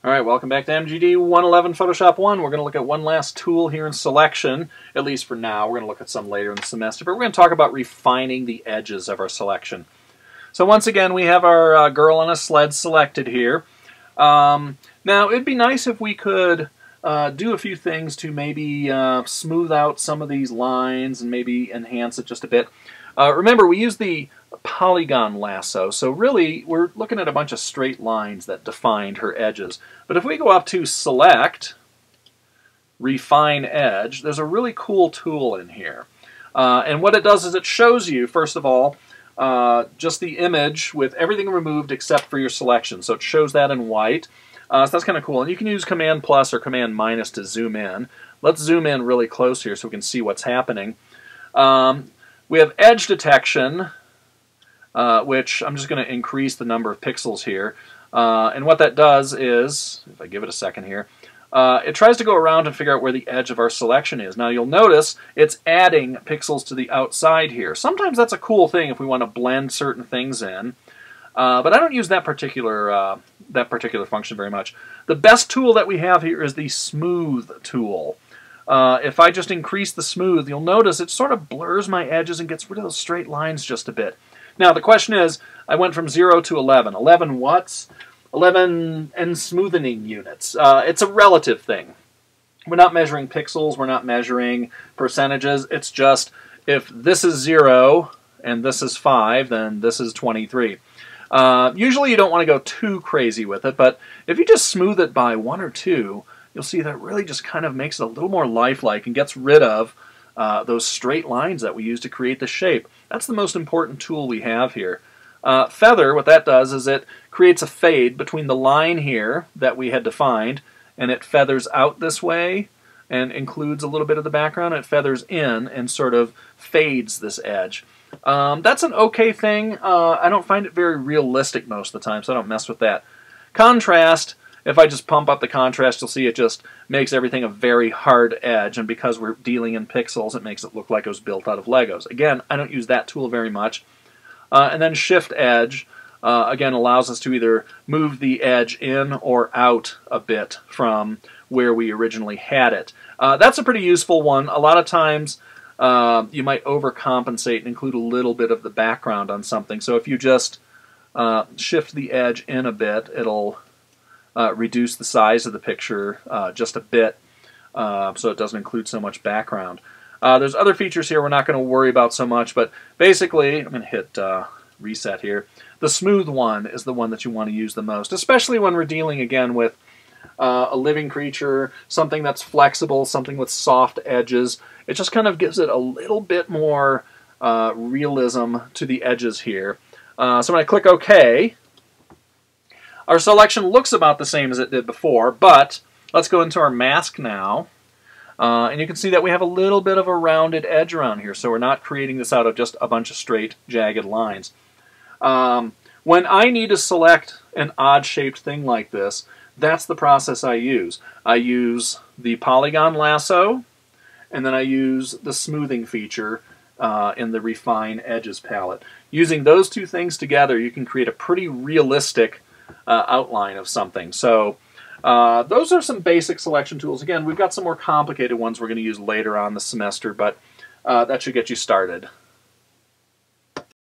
Alright, welcome back to MGD 111 Photoshop 1. We're going to look at one last tool here in selection, at least for now. We're going to look at some later in the semester, but we're going to talk about refining the edges of our selection. So once again, we have our girl on a sled selected here. Now, it'd be nice if we could do a few things to maybe smooth out some of these lines and maybe enhance it just a bit. Remember, we use the polygon lasso, so really we're looking at a bunch of straight lines that defined her edges. But if we go up to Select, Refine Edge, there's a really cool tool in here. And what it does is it shows you, first of all, just the image with everything removed except for your selection. So it shows that in white. So that's kind of cool. And you can use Command plus or Command minus to zoom in. Let's zoom in really close here so we can see what's happening. We have edge detection, which I'm just going to increase the number of pixels here. And what that does is, if I give it a second here, it tries to go around and figure out where the edge of our selection is. Now you'll notice it's adding pixels to the outside here. Sometimes that's a cool thing if we want to blend certain things in. But I don't use that particular function very much. The best tool that we have here is the Smooth tool. If I just increase the Smooth, you'll notice it sort of blurs my edges and gets rid of those straight lines just a bit. Now the question is, I went from 0 to 11. 11 watts? 11 and smoothening units. It's a relative thing. We're not measuring pixels, we're not measuring percentages. It's just, if this is 0 and this is 5, then this is 23. Usually you don't want to go too crazy with it, but if you just smooth it by 1 or 2, you'll see that it really just kind of makes it a little more lifelike and gets rid of those straight lines that we use to create the shape. That's the most important tool we have here. Feather, what that does is it creates a fade between the line here that we had defined, and it feathers out this way and includes a little bit of the background. It feathers in and sort of fades this edge. That's an okay thing. I don't find it very realistic most of the time, so I don't mess with that. Contrast, if I just pump up the contrast, you'll see it just makes everything a very hard edge, and because we're dealing in pixels, it makes it look like it was built out of Legos. Again, I don't use that tool very much. And then Shift Edge, again, allows us to either move the edge in or out a bit from where we originally had it. That's a pretty useful one. A lot of times, you might overcompensate and include a little bit of the background on something. So if you just shift the edge in a bit, it'll reduce the size of the picture just a bit so it doesn't include so much background. There's other features here we're not going to worry about so much, but basically, I'm going to hit reset here. The smooth one is the one that you want to use the most, especially when we're dealing again with a living creature, something that's flexible, something with soft edges. It just kind of gives it a little bit more realism to the edges here. So when I click OK, our selection looks about the same as it did before, but let's go into our mask now. And you can see that we have a little bit of a rounded edge around here, so we're not creating this out of just a bunch of straight, jagged lines. When I need to select an odd-shaped thing like this, that's the process I use. I use the polygon lasso, and then I use the smoothing feature in the Refine Edges palette. Using those two things together, you can create a pretty realistic outline of something. So those are some basic selection tools. Again, we've got some more complicated ones we're going to use later on this semester, but that should get you started.